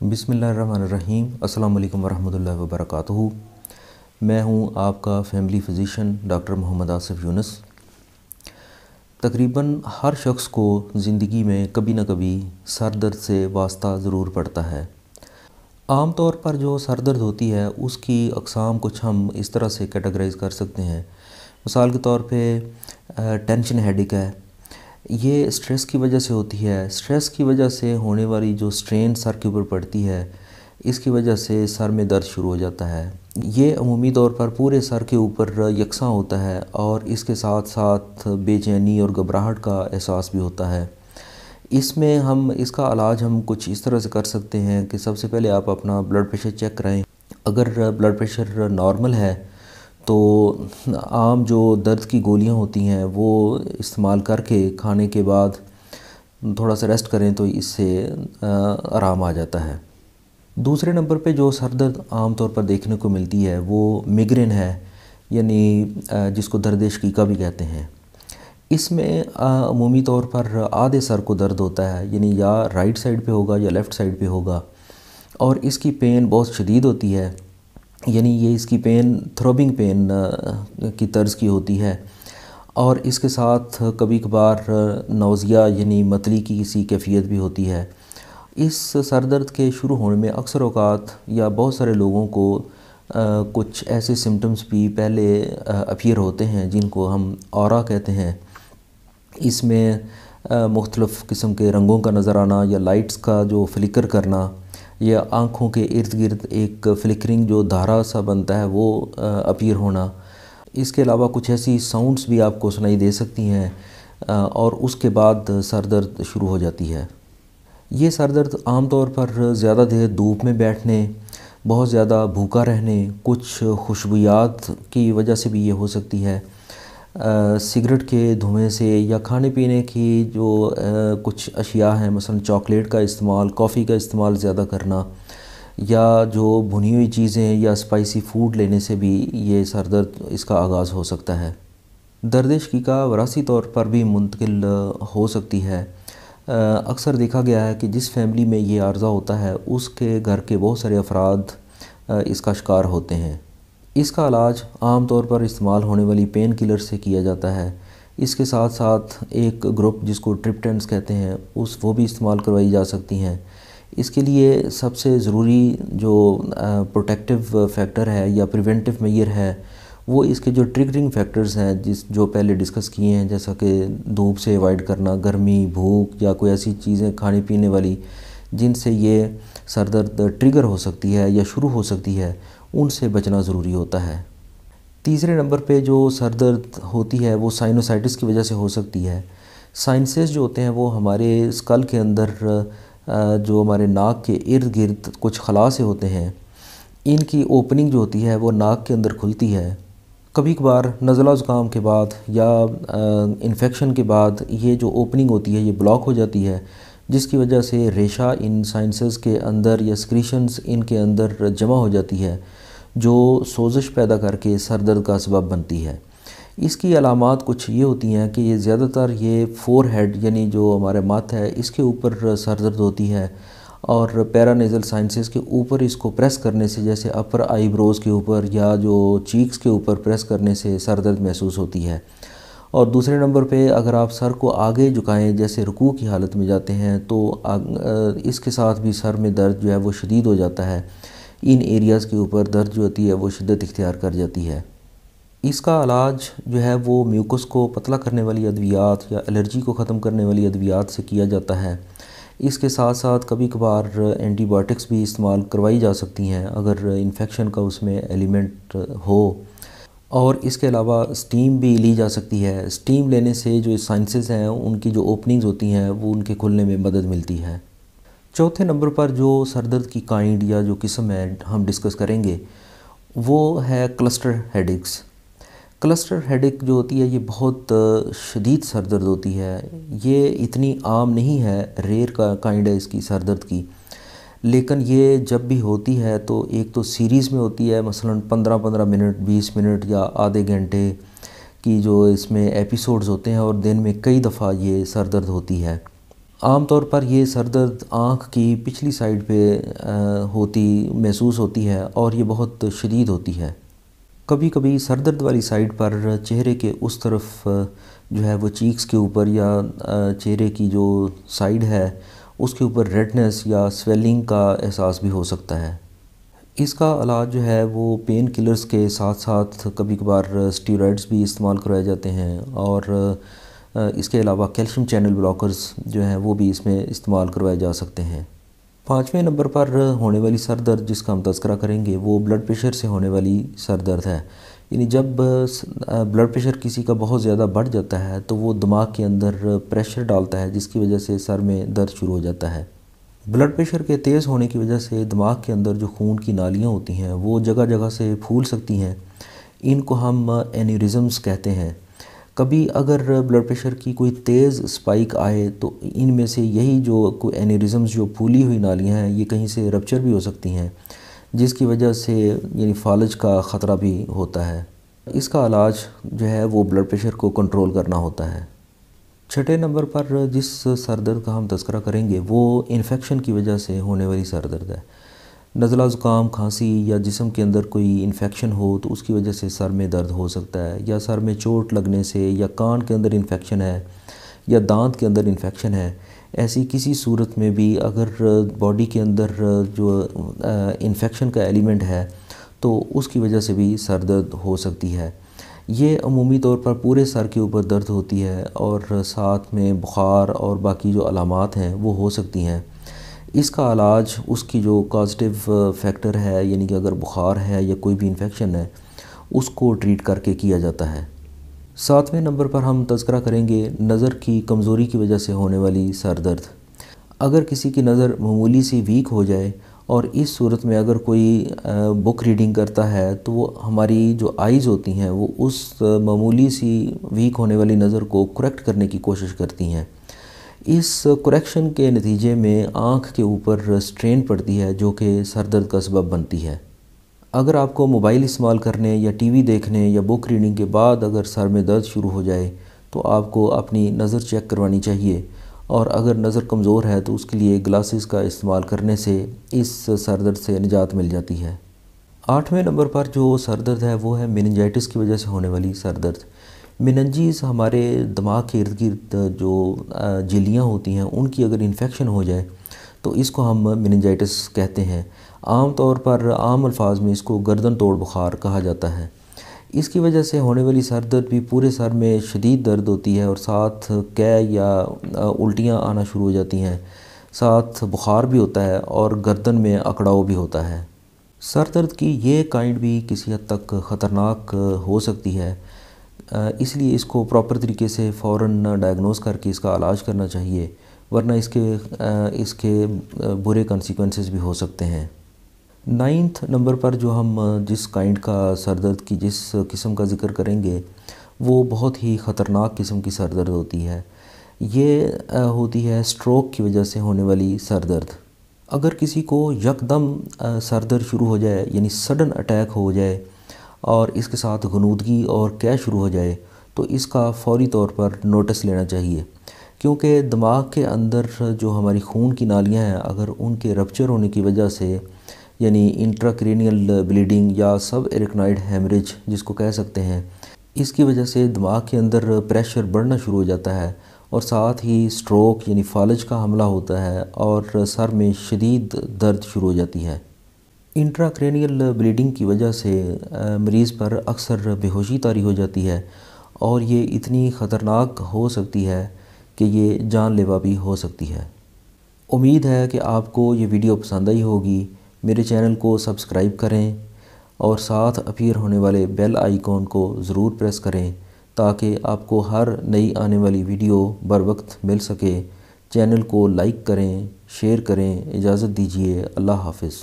بسم اللہ الرحمن الرحیم۔ السلام علیکم ورحمۃ اللہ وبرکاتہ۔ میں ہوں آپ کا فیملی فزیشین ڈاکٹر محمد آصف یونس۔ تقریباً ہر شخص کو زندگی میں کبھی نہ کبھی سر درد سے واسطہ ضرور پڑتا ہے۔ عام طور پر جو سر درد ہوتی ہے اس کی اقسام کچھ ہم اس طرح سے کیٹیگرائز کر سکتے ہیں۔ مثال کے طور پہ ٹینشن ہیڈیک ہے، یہ سٹریس کی وجہ سے ہوتی ہے۔ سٹریس کی وجہ سے ہونے والی جو سٹرین سر کے اوپر پڑتی ہے اس کی وجہ سے سر میں درد شروع ہو جاتا ہے۔ یہ عمومی طور پر پورے سر کے اوپر یکساں ہوتا ہے اور اس کے ساتھ ساتھ بے چینی اور گھبراہٹ کا احساس بھی ہوتا ہے۔ اس میں اس کا علاج ہم کچھ اس طرح سے کر سکتے ہیں کہ سب سے پہلے آپ اپنا بلڈ پریشر چیک کرائیں۔ اگر بلڈ پریشر نارمل ہے تو عام جو درد کی گولیاں ہوتی ہیں وہ استعمال کر کے کھانے کے بعد تھوڑا سا ریسٹ کریں تو اس سے آرام آ جاتا ہے۔ دوسرے نمبر پہ جو سر درد عام طور پر دیکھنے کو ملتی ہے وہ میگرین ہے، یعنی جس کو درد شقیقہ بھی کہتے ہیں۔ اس میں عمومی طور پر آدھے سر کو درد ہوتا ہے، یعنی یا رائٹ سائڈ پہ ہوگا یا لیفٹ سائڈ پہ ہوگا، اور اس کی پین بہت شدید ہوتی ہے، یعنی یہ اس کی پین تھروبنگ پین کی طرز کی ہوتی ہے، اور اس کے ساتھ کبھی کبھار نوزیا یعنی متلی کی کسی کیفیت بھی ہوتی ہے۔ اس سر درد کے شروع ہونے میں اکثر اوقات یا بہت سارے لوگوں کو کچھ ایسے سمٹمز بھی پہلے اپیئر ہوتے ہیں جن کو ہم اورا کہتے ہیں۔ اس میں مختلف قسم کے رنگوں کا نظر آنا یا لائٹس کا جو فلکر کرنا یا آنکھوں کے ارد گرد ایک فلکرنگ جو دھارا سا بنتا ہے وہ اپیئر ہونا۔ اس کے علاوہ کچھ ایسی ساؤنڈز بھی آپ کو سنائی دے سکتی ہیں اور اس کے بعد سر درد شروع ہو جاتی ہے۔ یہ سر درد عام طور پر زیادہ دیر دھوپ میں بیٹھنے، بہت زیادہ بھوکا رہنے، کچھ خوشبویات کی وجہ سے بھی یہ ہو سکتی ہے، سگریٹ کے دھوئیں سے یا کھانے پینے کی جو کچھ اشیاء ہیں، مثلا چاکلیٹ کا استعمال، کافی کا استعمال زیادہ کرنا، یا جو بھنی ہوئی چیزیں یا اسپائسی فوڈ لینے سے بھی یہ سر درد اس کا آغاز ہو سکتا ہے۔ درد شقیقہ وراثی طور پر بھی منتقل ہو سکتی ہے۔ اکثر دیکھا گیا ہے کہ جس فیملی میں یہ عارضہ ہوتا ہے اس کے گھر کے بہت سارے افراد اس کا شکار ہوتے ہیں۔ اس کا علاج عام طور پر استعمال ہونے والی پین کلر سے کیا جاتا ہے۔ اس کے ساتھ ساتھ ایک گروپ جس کو ٹرپٹنز کہتے ہیں وہ بھی استعمال کروائی جا سکتی ہیں۔ اس کے لیے سب سے ضروری جو پروٹیکٹیو فیکٹر ہے یا پریونٹیو میئر ہے وہ اس کے جو ٹریگرنگ فیکٹرز ہیں جو پہلے ڈسکس کیے ہیں، جیسا کہ دھوپ سے اوائڈ کرنا، گرمی، بھوک یا کوئی ایسی چیزیں کھانے پینے والی جن سے یہ سر درد ٹریگر ہو سکتی ہے یا شروع ہو سکتی ہے، ان سے بچنا ضروری ہوتا ہے۔ تیسرے نمبر پہ جو سر درد ہوتی ہے وہ سائنوسائٹس کی وجہ سے ہو سکتی ہے۔ سائنسز جو ہوتے ہیں وہ ہمارے اسکل کے اندر جو ہمارے ناک کے ارد گرد کچھ خلاصے ہوتے ہیں، ان کی اوپننگ جو ہوتی ہے وہ ناک کے اندر کھلتی ہے۔ کبھی کبھار نزلہ زکام کے بعد یا انفیکشن کے بعد یہ جو اوپننگ ہوتی ہے یہ بلاک ہو جاتی ہے، جس کی وجہ سے ریشہ ان سائنسز کے اندر یا سکریشنز ان کے اندر جمع ہو جاتی ہے جو سوزش پیدا کر کے سر درد کا سبب بنتی ہے۔ اس کی علامات کچھ یہ ہوتی ہیں کہ یہ زیادہ تر یہ فور ہیڈ یعنی جو ہمارے ماتھ ہے اس کے اوپر سر درد ہوتی ہے، اور پیرانیزل سائنسز کے اوپر اس کو پریس کرنے سے، جیسے اپر آئی بروز کے اوپر یا جو چیکس کے اوپر پریس کرنے سے سر درد محسوس ہوتی ہے۔ اور دوسرے نمبر پہ اگر آپ سر کو آگے جھکائیں جیسے رکوع کی حالت میں جاتے ہیں تو اس کے ساتھ بھی سر میں درد جو ہے وہ شدید ہو جاتا ہے۔ ان ایریاز کے اوپر درد جو ہوتی ہے وہ شدت اختیار کر جاتی ہے۔ اس کا علاج جو ہے وہ میوکس کو پتلا کرنے والی ادویات یا الرجی کو ختم کرنے والی ادویات سے کیا جاتا ہے۔ اس کے ساتھ ساتھ کبھی کبھار اینٹی بائیوٹکس بھی استعمال کروائی جا سکتی ہیں اگر انفیکشن کا اس میں ایلیمنٹ ہو، اور اس کے علاوہ اسٹیم بھی لی جا سکتی ہے۔ اسٹیم لینے سے جو سائنسز ہیں ان کی جو اوپننگز ہوتی ہیں وہ ان کے کھلنے میں مدد ملتی ہے۔ چوتھے نمبر پر جو سر درد کی کائنڈ یا جو قسم ہے ہم ڈسکس کریں گے وہ ہے کلسٹر ہیڈیکس۔ کلسٹر ہیڈیک جو ہوتی ہے یہ بہت شدید سر درد ہوتی ہے۔ یہ اتنی عام نہیں ہے، ریئر کائنڈ ہے اس کی سر درد کی، لیکن یہ جب بھی ہوتی ہے تو ایک تو سیریز میں ہوتی ہے، مثلا 15 منٹ، 20 منٹ یا آدھے گھنٹے کی جو اس میں ایپیسوڈز ہوتے ہیں، اور دن میں کئی دفعہ یہ سر درد ہوتی ہے۔ عام طور پر یہ سر درد آنکھ کی پچھلی سائڈ پہ محسوس ہوتی ہے اور یہ بہت شدید ہوتی ہے۔ کبھی کبھی سر درد والی سائڈ پر چہرے کے اس طرف جو ہے وہ چیکس کے اوپر یا چہرے کی جو سائڈ ہے اس کے اوپر ریڈنس یا سویلنگ کا احساس بھی ہو سکتا ہے۔ اس کا علاج جو ہے وہ پین کلرز کے ساتھ ساتھ کبھی کبھار اسٹیرائڈز بھی استعمال کروائے جاتے ہیں، اور اس کے علاوہ کیلشیم چینل بلاکرز جو ہیں وہ بھی اس میں استعمال کروائے جا سکتے ہیں۔ 5ویں نمبر پر ہونے والی سر درد جس کا ہم تذکرہ کریں گے وہ بلڈ پریشر سے ہونے والی سر درد ہے۔ یعنی جب بلڈ پریشر کسی کا بہت زیادہ بڑھ جاتا ہے تو وہ دماغ کے اندر پریشر ڈالتا ہے، جس کی وجہ سے سر میں درد شروع ہو جاتا ہے۔ بلڈ پریشر کے تیز ہونے کی وجہ سے دماغ کے اندر جو خون کی نالیاں ہوتی ہیں وہ جگہ جگہ سے پھول سکتی ہیں، ان کو ہم اینیورزمز کہتے ہیں۔ کبھی اگر بلڈ پریشر کی کوئی تیز سپائک آئے تو ان میں سے یہی جو کوئی اینیورزمز جو پھولی ہوئی نالیاں ہیں یہ کہیں سے رپچر بھی ہو سکتی ہیں، جس کی وجہ سے یعنی فالج کا خطرہ بھی ہوتا ہے۔ اس کا علاج جو ہے وہ بلڈ پریشر کو کنٹرول کرنا ہوتا ہے۔ 6 نمبر پر جس سر درد کا ہم تذکرہ کریں گے وہ انفیکشن کی وجہ سے ہونے والی سر درد ہے۔ نزلہ زکام، کھانسی یا جسم کے اندر کوئی انفیکشن ہو تو اس کی وجہ سے سر میں درد ہو سکتا ہے، یا سر میں چوٹ لگنے سے، یا کان کے اندر انفیکشن ہے، یا دانت کے اندر انفیکشن ہے۔ ایسی کسی صورت میں بھی اگر باڈی کے اندر جو انفیکشن کا ایلیمنٹ ہے تو اس کی وجہ سے بھی سر درد ہو سکتی ہے۔ یہ عمومی طور پر پورے سر کے اوپر درد ہوتی ہے اور ساتھ میں بخار اور باقی جو علامات ہیں وہ ہو سکتی ہیں۔ اس کا علاج اس کی جو کازٹیو فیکٹر ہے، یعنی کہ اگر بخار ہے یا کوئی بھی انفیکشن ہے اس کو ٹریٹ کر کے کیا جاتا ہے۔ 7ویں نمبر پر ہم تذکرہ کریں گے نظر کی کمزوری کی وجہ سے ہونے والی سر درد۔ اگر کسی کی نظر معمولی سی ویک ہو جائے اور اس صورت میں اگر کوئی بک ریڈنگ کرتا ہے تو وہ ہماری جو آئیز ہوتی ہیں وہ اس معمولی سی ویک ہونے والی نظر کو کریکٹ کرنے کی کوشش کرتی ہیں۔ اس کریکشن کے نتیجے میں آنکھ کے اوپر سٹرین پڑتی ہے جو کہ سر درد کا سبب بنتی ہے۔ اگر آپ کو موبائل استعمال کرنے یا ٹی وی دیکھنے یا بک ریڈنگ کے بعد اگر سر میں درد شروع ہو جائے تو آپ کو اپنی نظر چیک کروانی چاہیے، اور اگر نظر کمزور ہے تو اس کے لیے گلاسز کا استعمال کرنے سے اس سر درد سے نجات مل جاتی ہے۔ 8ویں نمبر پر جو سر درد ہے وہ ہے میننجائٹس کی وجہ سے ہونے والی سر درد۔ میننجیز ہمارے دماغ کے ارد گرد جو جھلیاں ہوتی ہیں ان کی اگر انفیکشن ہو جائے تو اس کو ہم میننجائٹس کہتے ہیں۔ عام طور پر عام الفاظ میں اس کو گردن توڑ بخار کہا جاتا ہے۔ اس کی وجہ سے ہونے والی سر درد بھی پورے سر میں شدید درد ہوتی ہے اور ساتھ قے یا الٹیاں آنا شروع ہو جاتی ہیں، ساتھ بخار بھی ہوتا ہے اور گردن میں اکڑاؤ بھی ہوتا ہے۔ سر درد کی یہ کائنڈ بھی کسی حد تک خطرناک ہو سکتی ہے، اس لیے اس کو پراپر طریقے سے فوراً ڈائگنوز کر کے اس کا علاج کرنا چاہیے، ورنہ اس کے برے کنسیکوینسز بھی ہو سکتے ہیں۔ 9 نمبر پر جو ہم جس کائنڈ کا سر درد کی جس قسم کا ذکر کریں گے وہ بہت ہی خطرناک قسم کی سر درد ہوتی ہے۔ یہ ہوتی ہے سٹروک کی وجہ سے ہونے والی سر درد۔ اگر کسی کو یکدم سر درد شروع ہو جائے، یعنی سڈن اٹیک ہو جائے اور اس کے ساتھ غنودگی اور قے شروع ہو جائے تو اس کا فوری طور پر نوٹس لینا چاہیے، کیونکہ دماغ کے اندر جو ہماری خون کی نالیاں ہیں اگر ان کے رپچر ہونے کی وجہ سے، یعنی انٹراکرینیل بلیڈنگ یا سب ایرکنائڈ ہیمریج جس کو کہہ سکتے ہیں، اس کی وجہ سے دماغ کے اندر پریشر بڑھنا شروع ہو جاتا ہے اور ساتھ ہی سٹروک یعنی فالج کا حملہ ہوتا ہے اور سر میں شدید درد شروع ہو جاتی ہے۔ انٹراکرینیل بلیڈنگ کی وجہ سے مریض پر اکثر بے ہوشی طاری ہو جاتی ہے اور یہ اتنی خطرناک ہو سکتی ہے کہ یہ جان لیوا بھی ہو سکتی ہے۔ امید ہے کہ آپ کو یہ ویڈیو پسند آئی ہوگی۔ میرے چینل کو سبسکرائب کریں اور ساتھ اپیئر ہونے والے بیل آئیکن کو ضرور پریس کریں تاکہ آپ کو ہر نئی آنے والی ویڈیو بر وقت مل سکے۔ چینل کو لائک کریں، شیئر کریں۔ اجازت دیجیے، اللہ حافظ۔